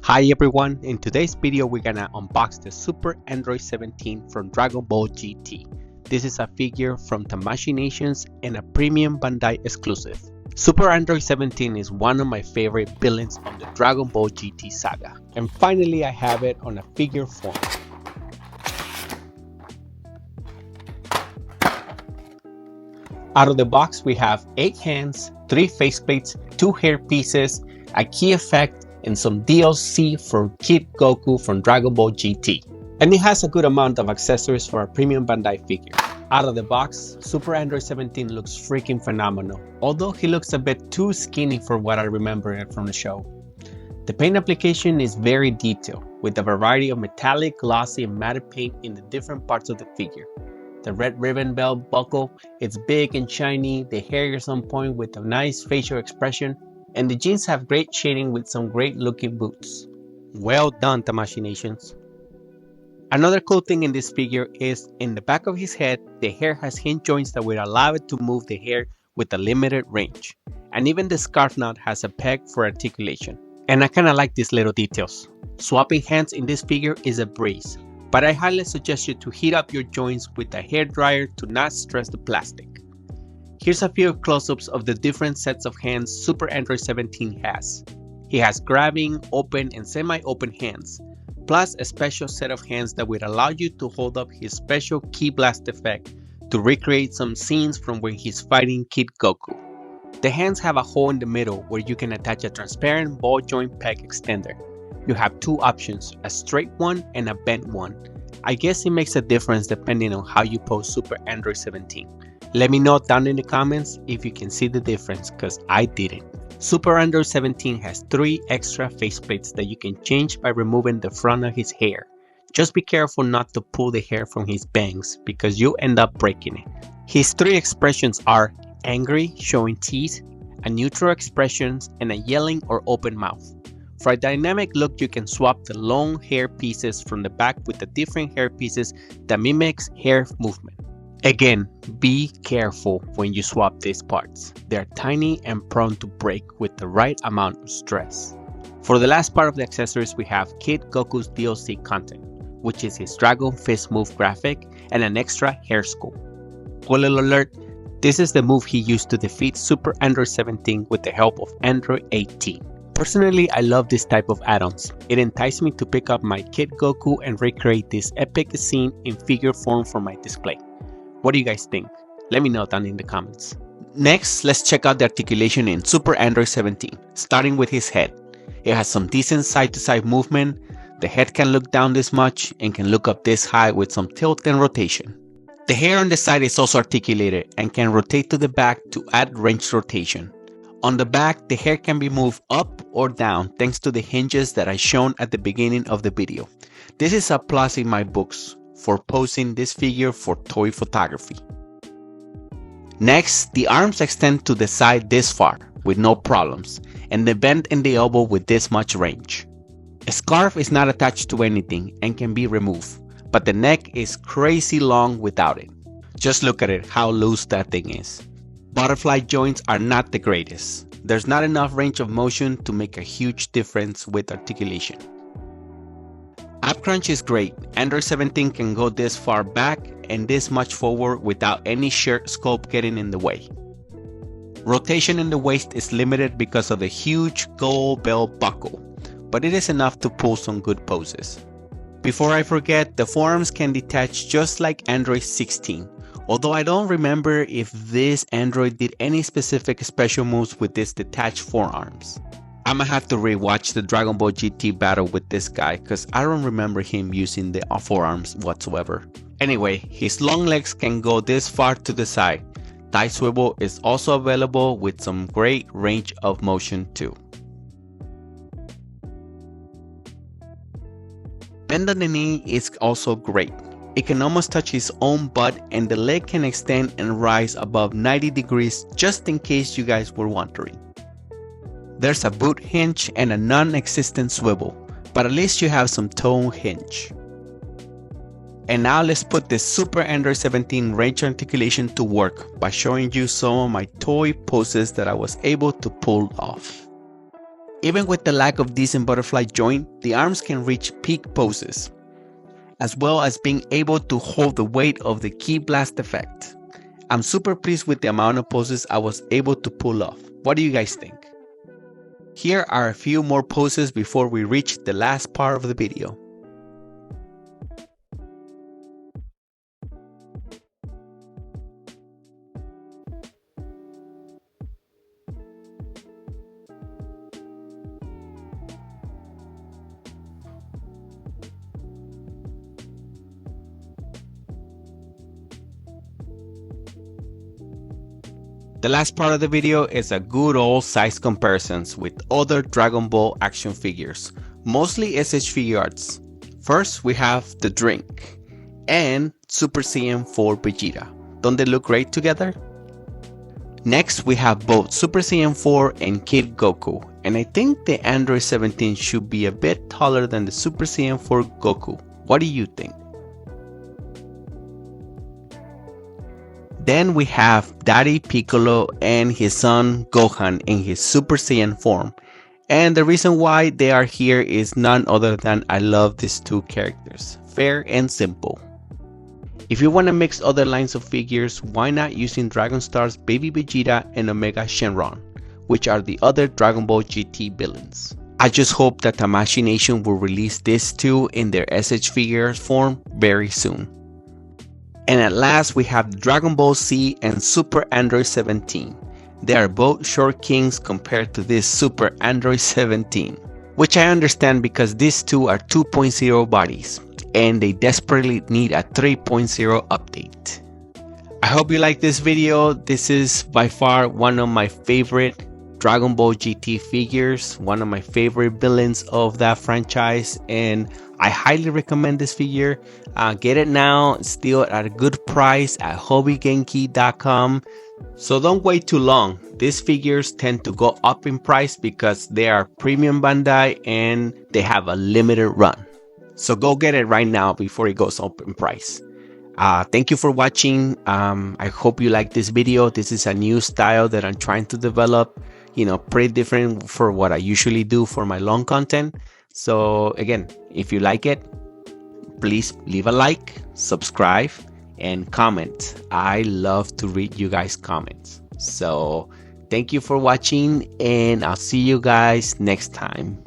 Hi everyone, in today's video we're gonna unbox the Super Android 17 from Dragonball GT. This is a figure from Tamashii Nations and a premium Bandai exclusive. Super Android 17 is one of my favorite villains on the Dragonball GT saga. And finally I have it on a figure form. Out of the box we have 8 hands, 3 faceplates, 2 hair pieces, a key effect, and some DLC for Kid Goku from Dragonball GT. And it has a good amount of accessories for a premium Bandai figure. Out of the box, Super Android 17 looks freaking phenomenal, although he looks a bit too skinny for what I remember from the show. The paint application is very detailed, with a variety of metallic, glossy, and matte paint in the different parts of the figure. The red ribbon belt buckle, it's big and shiny, the hair is on point with a nice facial expression, and the jeans have great shading with some great looking boots. Well done, Tamashii Nations. Another cool thing in this figure is in the back of his head, the hair has hinge joints that will allow it to move the hair with a limited range. And even the scarf knot has a peg for articulation. And I kinda like these little details. Swapping hands in this figure is a breeze, but I highly suggest you to heat up your joints with a hair dryer to not stress the plastic. Here's a few close-ups of the different sets of hands Super Android 17 has. He has grabbing, open, and semi-open hands, plus a special set of hands that will allow you to hold up his special Ki Blast effect to recreate some scenes from when he's fighting Kid Goku. The hands have a hole in the middle where you can attach a transparent ball joint peg extender. You have 2 options, a straight one and a bent one. I guess it makes a difference depending on how you pose Super Android 17. Let me know down in the comments if you can see the difference, cause I didn't. Super Android 17 has 3 extra faceplates that you can change by removing the front of his hair. Just be careful not to pull the hair from his bangs because you'll end up breaking it. His 3 expressions are angry, showing teeth, a neutral expression, and a yelling or open mouth. For a dynamic look, you can swap the long hair pieces from the back with the different hair pieces that mimics hair movement. Again, be careful when you swap these parts. They're tiny and prone to break with the right amount of stress. For the last part of the accessories, we have Kid Goku's DLC content, which is his Dragon Fist move graphic and an extra hair sculpt. Spoiler alert, this is the move he used to defeat Super Android 17 with the help of Android 18. Personally, I love this type of add-ons. It enticed me to pick up my Kid Goku and recreate this epic scene in figure form for my display. What do you guys think? Let me know down in the comments. Next, let's check out the articulation in Super Android 17, starting with his head. It has some decent side-to-side movement. The head can look down this much and can look up this high with some tilt and rotation. The hair on the side is also articulated and can rotate to the back to add range rotation. On the back, the hair can be moved up or down thanks to the hinges that I shown at the beginning of the video. This is a plus in my books for posing this figure for toy photography. Next, the arms extend to the side this far with no problems, and the bend in the elbow with this much range. A scarf is not attached to anything and can be removed, but the neck is crazy long without it. Just look at it, how loose that thing is. Butterfly joints are not the greatest. There's not enough range of motion to make a huge difference with articulation. Ab crunch is great. Android 17 can go this far back and this much forward without any shirt sculpt getting in the way. Rotation in the waist is limited because of the huge gold belt buckle, but it is enough to pull some good poses. Before I forget, the forearms can detach just like Android 16, although I don't remember if this Android did any specific special moves with this detached forearms. I'ma have to rewatch the Dragon Ball GT battle with this guy because I don't remember him using the forearms whatsoever. Anyway, his long legs can go this far to the side. Thigh swivel is also available with some great range of motion too. Bend on the knee is also great. It can almost touch his own butt and the leg can extend and rise above 90 degrees just in case you guys were wondering. There's a boot hinge and a non-existent swivel, but at least you have some toe hinge. And now let's put this Super Android 17 range articulation to work by showing you some of my toy poses that I was able to pull off. Even with the lack of decent butterfly joint, the arms can reach peak poses, as well as being able to hold the weight of the key blast effect. I'm super pleased with the amount of poses I was able to pull off. What do you guys think? Here are a few more poses before we reach the last part of the video. The last part of the video is a good old size comparisons with other Dragon Ball action figures, mostly s.h.figuarts. First we have the drink and Super Saiyan 4 Vegeta. Don't they look great together? Next we have both Super Saiyan 4 and Kid Goku, and I think the Android 17 should be a bit taller than the Super Saiyan 4 Goku. What do you think? Then we have Daddy Piccolo and his son Gohan in his Super Saiyan form. And the reason why they are here is none other than I love these two characters. Fair and simple. If you want to mix other lines of figures, why not using Dragon Star's Baby Vegeta and Omega Shenron, which are the other Dragon Ball GT villains. I just hope that Tamashii Nation will release these two in their s.h.figuarts form very soon. And at last we have Dragon Ball Z and Super Android 17. They are both short kings compared to this Super Android 17, which I understand because these two are 2.0 bodies and they desperately need a 3.0 update. I hope you like this video. This is by far one of my favorite Dragon Ball GT figures, one of my favorite villains of that franchise, and I highly recommend this figure. Get it now, still at a good price at hobbygenki.com. So don't wait too long. These figures tend to go up in price because they are premium Bandai and they have a limited run. So go get it right now before it goes up in price. Thank you for watching. I hope you like this video. This is a new style that I'm trying to develop, pretty different for what I usually do for my long content. So again, if you like it, please leave a like, subscribe, and comment. I love to read you guys' comments. So thank you for watching, and I'll see you guys next time.